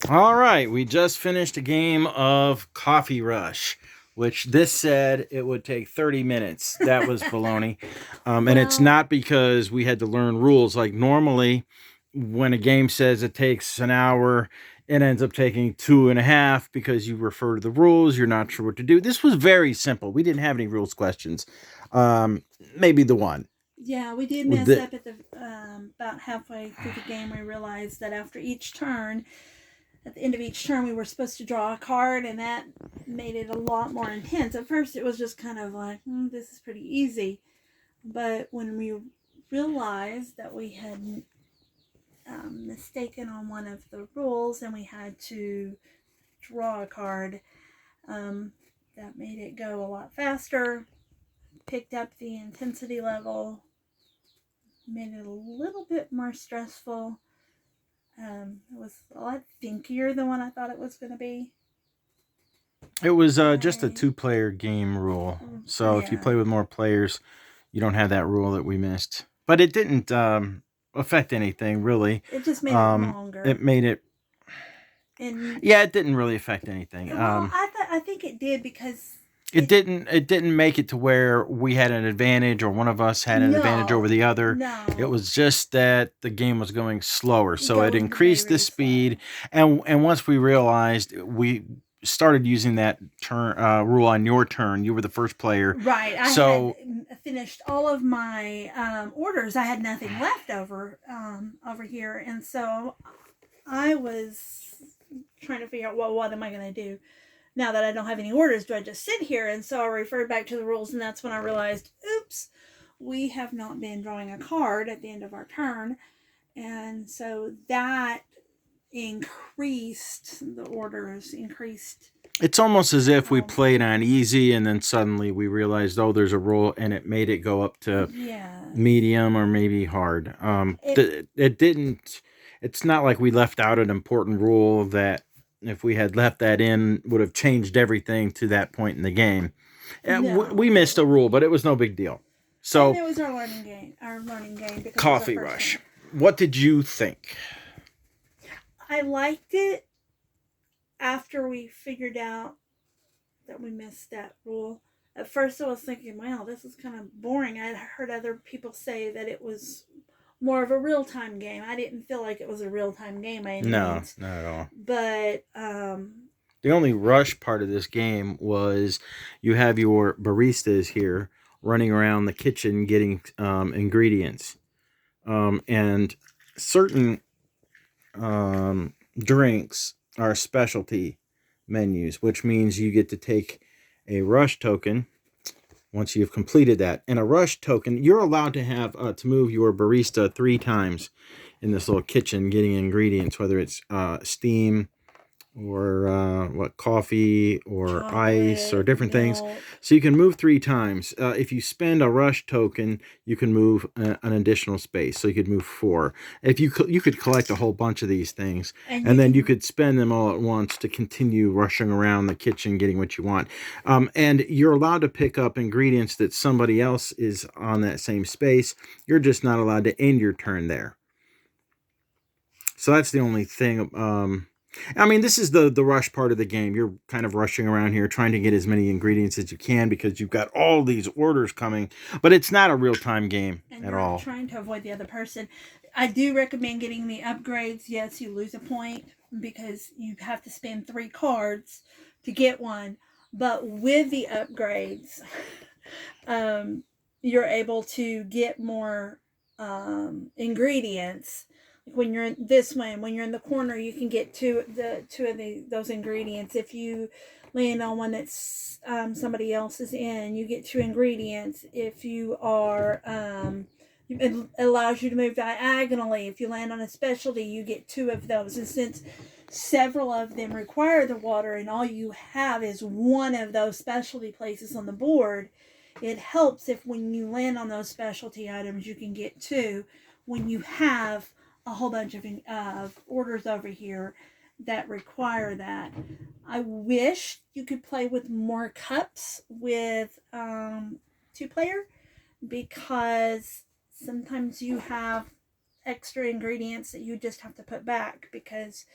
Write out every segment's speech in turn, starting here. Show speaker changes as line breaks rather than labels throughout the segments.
All right, we just finished a game of Coffee Rush, which this said it would take 30 minutes. That was baloney. And it's
Well,
not because we had to learn rules. Like normally, when a game says it takes an hour, it ends up taking 2.5 because you refer to the rules. You're not sure what to do. This was very simple. We didn't have any rules questions. Um, Maybe the one.
yeah, we did
With
mess
the,
up at the about halfway through the game. We realized that after each turn, at the end of each turn, we were supposed to draw a card, and that made it a lot more intense. At first, it was just kind of like, this is pretty easy. But when we realized that we had mistaken on one of the rules and we had to draw a card, um, that made it go a lot faster, picked up the intensity level, made it a little bit more stressful. It was a lot thinkier than what I thought it was going to be.
it was just a
I,
two-player game rule. So if you
yeah,
play with more players, you don't have that rule that we missed. But it didn't affect anything really.
it just made it
It
longer.
made it.
And
Yeah, it didn't really affect anything.
well, I think it did because
It didn't. It didn't make it to where we had an advantage or one of us had an advantage over
no,
the other. It
no,
was just that the game was going slower, so it
going
increased the
very
speed.
slow.
And once we realized we started using that turn rule on your turn, you were the first player,
Right. I had
so
finished all of my orders. I had nothing left over here, and so I was trying to figure out, well, what am I going to do now that I don't have any orders? Do I just sit here? And so I referred back to the rules, and that's when I realized, oops, we have not been drawing a card at the end of our turn, and so that increased the orders, increased.
it's almost as if we
Oh,
played on easy and then suddenly we realized, oh, there's a rule, and it made it go up to
yes.
medium or maybe hard.
It
It didn't. It's not like we left out an important rule that if we had left that in would have changed everything to that point in the game. We missed
no.
a rule, but it was no big deal.
And
So,
it was our learning game because it was our
Coffee
first
Rush.
one.
What did you think?
I liked it after we figured out that we missed that rule. At first, I was thinking, wow, this is kind of boring. I heard other people say that it was more of a real time game. I didn't feel like it was a real time game by any
No,
means.
not at all.
But
The only rush part of this game was you have your baristas here running around the kitchen getting ingredients. And certain drinks are specialty menus, which means you get to take a rush token once you've completed that. And a rush token, you're allowed to have to move your barista 3 times in this little kitchen getting ingredients, whether it's steam, or coffee or ice or
chocolate,
different things.
milk.
So you can move 3 times. If you spend a rush token, you can move an additional space. So you could move 4. If you could collect a whole bunch of these things,
And
and
you
then you
can,
could spend them all at once to continue rushing around the kitchen getting what you want. And you're allowed to pick up ingredients that somebody else is on that same space. You're just not allowed to end your turn there. So that's the only thing. I mean, this is the rush part of the game. You're kind of rushing around here trying to get as many ingredients as you can because you've got all these orders coming, but it's not a real time game
and
at
you're
all.
trying to avoid the other person. I do recommend getting the upgrades. Yes, you lose a point because you have to spend 3 cards to get one. But with the upgrades, um, you're able to get more ingredients. Like when you're in this one, when you're in the corner, you can get two of those ingredients. If you land on one that's somebody else is in, you get 2 ingredients. If you are it allows you to move diagonally. If you land on a specialty, you get 2 of those. And since several of them require the water and all you have is one of those specialty places on the board, it helps if when you land on those specialty items, you can get 2. When you have a whole bunch of orders over here that require that, I wish you could play with more cups with 2 player, because sometimes you have extra ingredients that you just have to put back because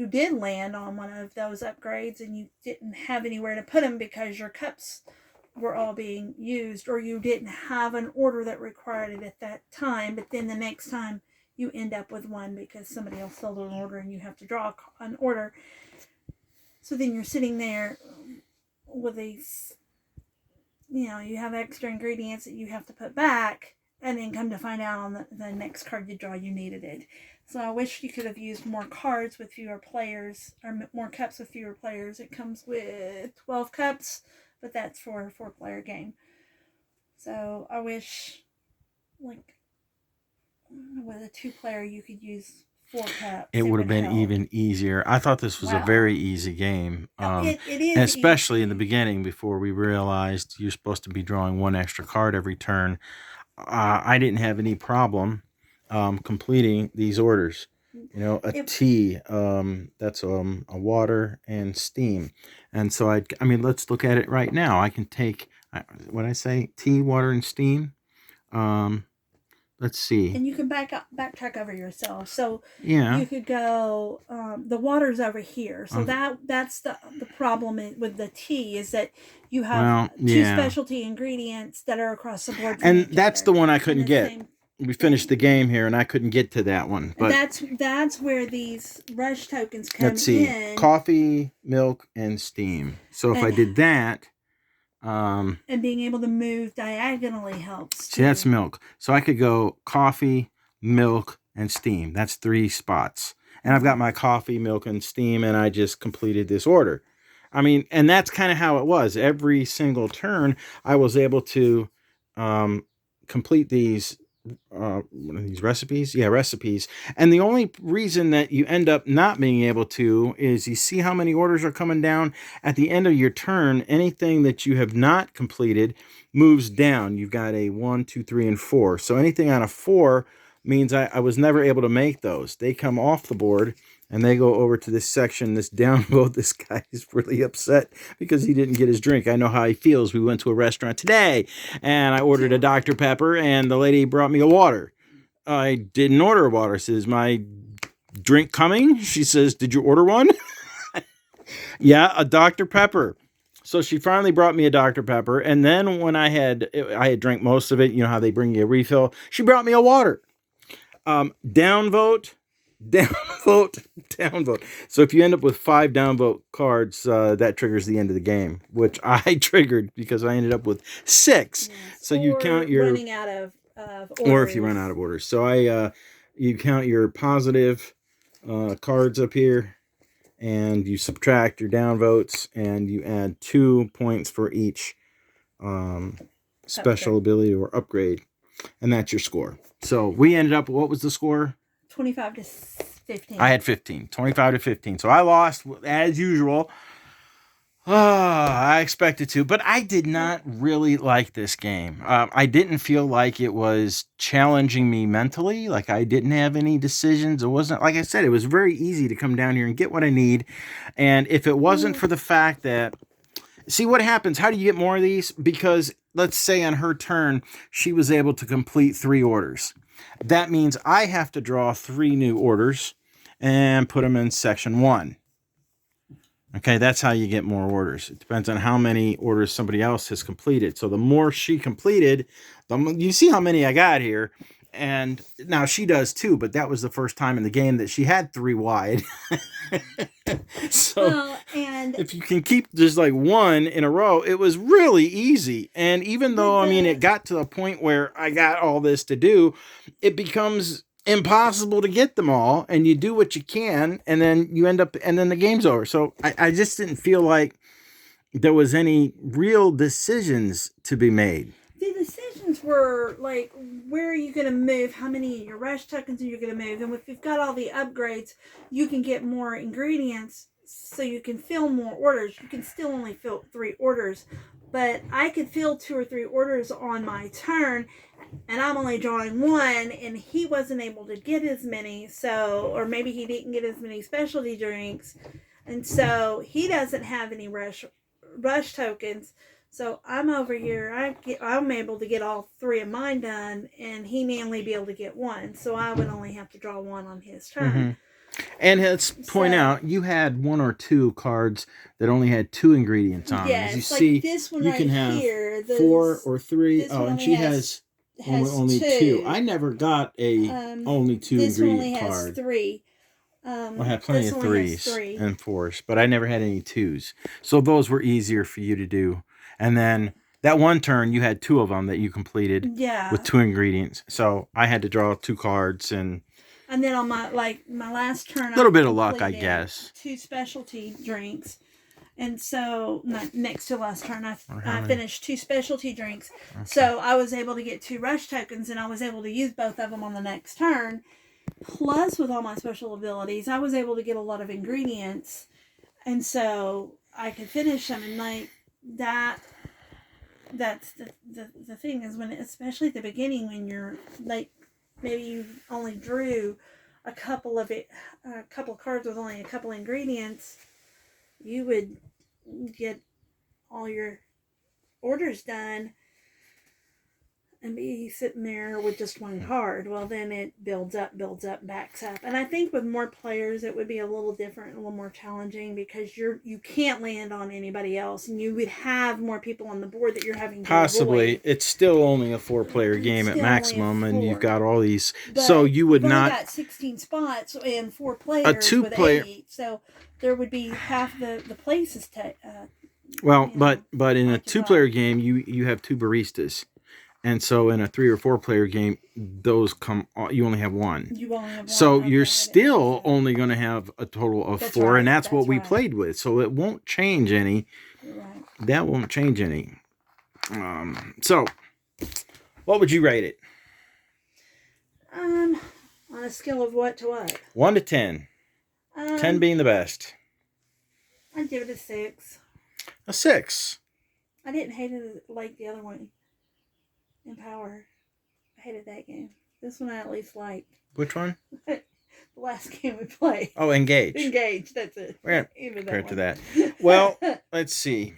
you did land on one of those upgrades and you didn't have anywhere to put them because your cups were all being used, or you didn't have an order that required it at that time, but then the next time you end up with one because somebody else filled an order and you have to draw an order. So then you're sitting there with these, you have extra ingredients that you have to put back, and then come to find out on the next card you draw you needed it. So I wish you could have used more cards with fewer players, or more cups with fewer players. It comes with 12 cups, but that's for a 4-player game. So I wish, like, with a 2-player, you could use 4 cups.
It would have been
help.
even easier. I thought this was a very easy game.
It is,
and especially in the beginning, before we realized you're supposed to be drawing one extra card every turn. I didn't have any problem completing these orders. Tea, that's a water and steam. And so I mean, let's look at it right now. I can take, what I say, tea, water, and steam. Let's see.
And you can backtrack over yourself. So
yeah,
you could go, the water's over here. So that's the problem with the tea, is that you have two specialty ingredients that are across the board.
And that's the one I couldn't get. We finished the game here, and I couldn't get to that one. But
that's where these rush tokens come in.
Let's see. Coffee, milk, and steam. So if I did that...
and being able to move diagonally helps too.
See, that's milk. So I could go coffee, milk, and steam. That's 3 spots. And I've got my coffee, milk, and steam, and I just completed this order. I mean, and that's kind of how it was. Every single turn, I was able to complete these recipes. Yeah, recipes. And the only reason that you end up not being able to is you see how many orders are coming down at the end of your turn. Anything that you have not completed moves down. You've got a 1, 2, 3, and 4. So anything on a 4 means I was never able to make those. They come off the board and they go over to this section, this downvote. This guy is really upset because he didn't get his drink. I know how he feels. We went to a restaurant today and I ordered a Dr. Pepper and the lady brought me a water. I didn't order a water. Says, my drink coming? She says, did you order one? Yeah, a Dr. Pepper. So she finally brought me a Dr. Pepper. And then when I had drank most of it, you know how they bring you a refill, she brought me a water. Downvote. So if you end up with 5 downvote cards, that triggers the end of the game, which I triggered because I ended up with 6. Yes. So you count your
running out of orders.
Or if you run out of orders. So you count your positive cards up here, and you subtract your downvotes, and you add 2 points for each special ability or upgrade, and that's your score. So we ended up, what was the score?
25 to 15.
I had 15. 25 to 15. So I lost as usual. I expected to, but I did not really like this game. I didn't feel like it was challenging me mentally. Like I didn't have any decisions. It wasn't, like I said, it was very easy to come down here and get what I need. And if it wasn't for the fact that, see what happens, how do you get more of these? Because let's say on her turn, she was able to complete 3 orders. That means I have to draw 3 new orders and put them in section 1. Okay, that's how you get more orders. It depends on how many orders somebody else has completed. So the more she completed, you see how many I got here. And now she does too, but that was the first time in the game that she had 3 wide. So and if you can keep just like 1 in a row, it was really easy. And even though, I mean, it got to a point where I got all this to do, it becomes impossible to get them all, and you do what you can, and then you end up, and then the game's over. So I just didn't feel like there was any real decisions to be made.
The decisions were like, where are you going to move? How many of your rush tokens are you going to move? And if you've got all the upgrades, you can get more ingredients, so you can fill more orders. You can still only fill 3 orders, but I could fill 2 or 3 orders on my turn, and I'm only drawing 1, and he wasn't able to get as many, so, or maybe he didn't get as many specialty drinks, and so he doesn't have any rush tokens. So I'm over here, I'm able to get all 3 of mine done, and he may only be able to get 1, so I would only have to draw 1 on his turn.
And let's point
So,
out, you had one or two cards that only had 2 ingredients on them. As you
yes, like
see,
this one
you
right
can have
here.
4 or 3.
This
Oh,
one
and
only
she
has
has only 2. I
two.
never got a only 2
This one only
ingredient
has
card.
three.
I had plenty
This
of
only has
3s
three.
and 4s, but I never had any 2s. So those were easier for you to do. And then that one turn, you had 2 of them that you completed
Yeah.
with 2 ingredients. So I had to draw 2 cards and
then on my last turn,
a little bit of luck, I guess.
2 specialty drinks. And so, next to last turn, I finished 2 specialty drinks. Okay. So I was able to get 2 rush tokens, and I was able to use both of them on the next turn. Plus, with all my special abilities, I was able to get a lot of ingredients, and so I could finish them. And like that, that's the thing is when, especially at the beginning, when you're like, maybe you only drew a couple of cards with only a couple ingredients, you would get all your orders done and be sitting there with just one card. Well, then it builds up, backs up. And I think with more players, it would be a little different, a little more challenging, because you can't land on anybody else, and you would have more people on the board that you're having to
possibly
avoid.
It's still only a 4-player game at maximum, and you've got all these, so you would not
got 16 spots and 4 players with 8, so there would be half the places
well, but in a 2-player game, you have 2 baristas. And so in a 3 or 4-player game, those you only have 1.
You only have 1.
So you're still only going to have a total of 4, and that's what we played with. So it won't change any.
Right.
That won't change any. So what would you rate it?
On a scale of what to what?
1 to 10. 10 being the best.
I'd give it a 6.
A 6.
I didn't hate it like the other one. Empower. I hated that game. This one I at least liked.
Which one?
The last game we played.
Oh, Engage.
Engage, that's it.
Yeah, compared to that. Well, let's see.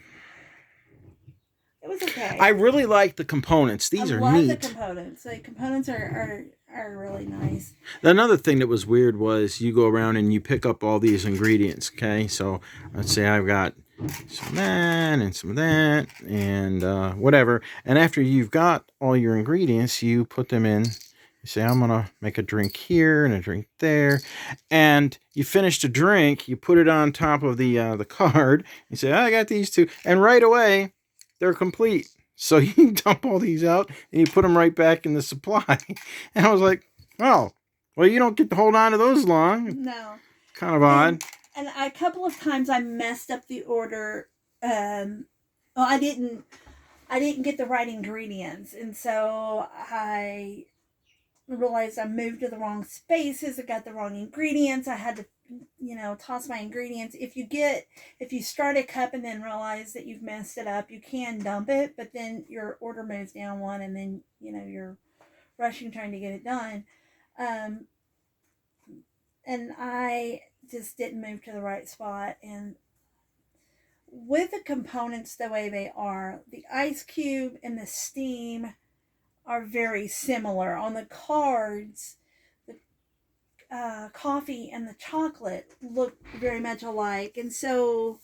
It was okay.
I really like the components. These are neat. I love
the components. The components are really nice.
Another thing that was weird was you go around and you pick up all these ingredients, okay? So let's say I've got some of that and some of that and whatever. And after you've got all your ingredients, you put them in. You say, I'm going to make a drink here and a drink there. And you finish the drink, you put it on top of the card. You say, I got these 2. And right away, they're complete. So you dump all these out and you put them right back in the supply. And I was like, oh, well, you don't get to hold on to those long.
No.
Kind of odd.
And a couple of times I messed up the order. I didn't get the right ingredients. And so I realized I moved to the wrong spaces. I got the wrong ingredients. I had to, toss my ingredients. If you start a cup and then realize that you've messed it up, you can dump it, but then your order moves down 1 and then, you're rushing trying to get it done. And I just didn't move to the right spot. And with the components the way they are, the ice cube and the steam are very similar. On the cards, the coffee and the chocolate look very much alike, and so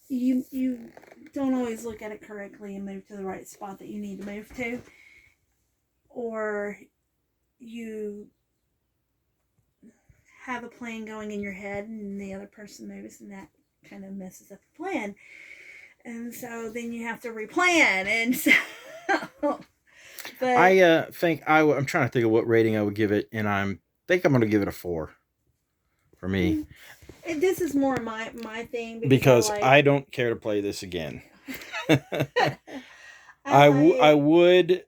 you don't always look at it correctly and move to the right spot that you need to move to, or you have a plan going in your head and the other person moves, and that kind of messes up the plan, and so then you have to replan. And so but
I think I'm trying to think of what rating I would give it, and I think I'm going to give it a 4 for me.
This is more my thing
because I don't care to play this again. I would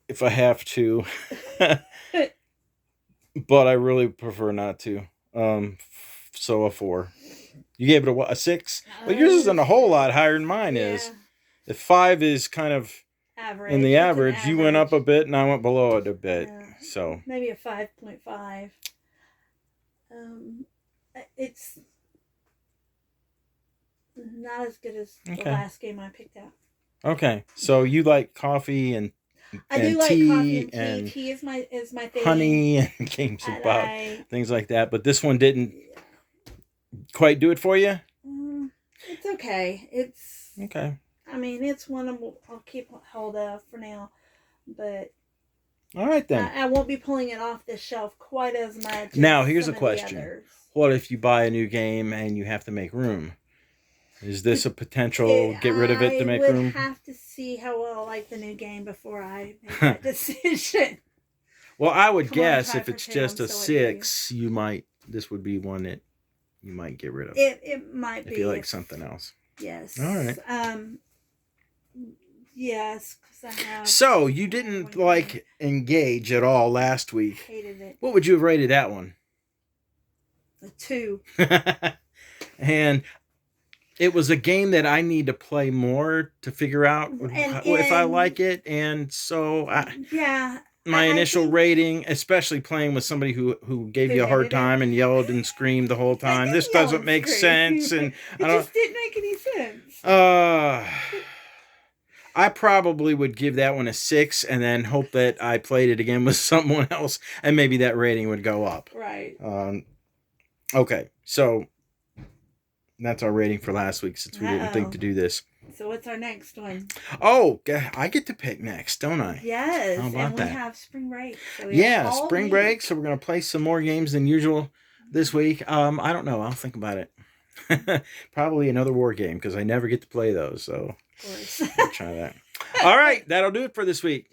if I have to, but I really prefer not to. So a 4. You gave it a 6, but yours isn't a whole lot higher than mine is. If 5 is kind of average, in the average, you went up a bit and I went below it a bit. Yeah. So
maybe a 5.5. It's not as good as the last game I picked out.
Okay, so you like coffee and
I do
and
like
tea
coffee and tea.
and
Tea is my thing.
honey and games
I
about
like.
things like that. But this one didn't quite do it for you.
It's okay. It's.
Okay.
I mean, it's one I'll keep hold of for now, but
All right then.
I won't be pulling it off the shelf quite as much.
Now
as
here's
some
a
of the
question.
others.
What if you buy a new game and you have to make room? Is this a potential get rid of it to make
I
room?
would have to see how well I like the new game before I make that decision.
Well, I would
Come on,
guess
try
if
for
it's
10,
just
I'm
a
so angry.
6, this would be one that you might get rid of.
It might be
if you like something else.
Yes.
All right.
Yes, because I have.
So you didn't like Engage at all last week.
Hated it.
What would you have rated that one?
A 2.
And it was a game that I need to play more to figure out if I like it. And so my initial rating, especially playing with somebody who gave you a hard time and yelled and screamed the whole time. This doesn't make sense. And
it just didn't make any sense.
I probably would give that one a 6 and then hope that I played it again with someone else and maybe that rating would go up.
Right.
Okay, so that's our rating for last week since we didn't think to do this.
So what's our next one?
Oh, I get to pick next, don't I?
Yes.
How about that?
We have spring break. So
spring break. So we're going to play some more games than usual this week. I don't know. I'll think about it. Probably another war game because I never get to play those. So
of course.
I'll try that. All right. That'll do it for this week.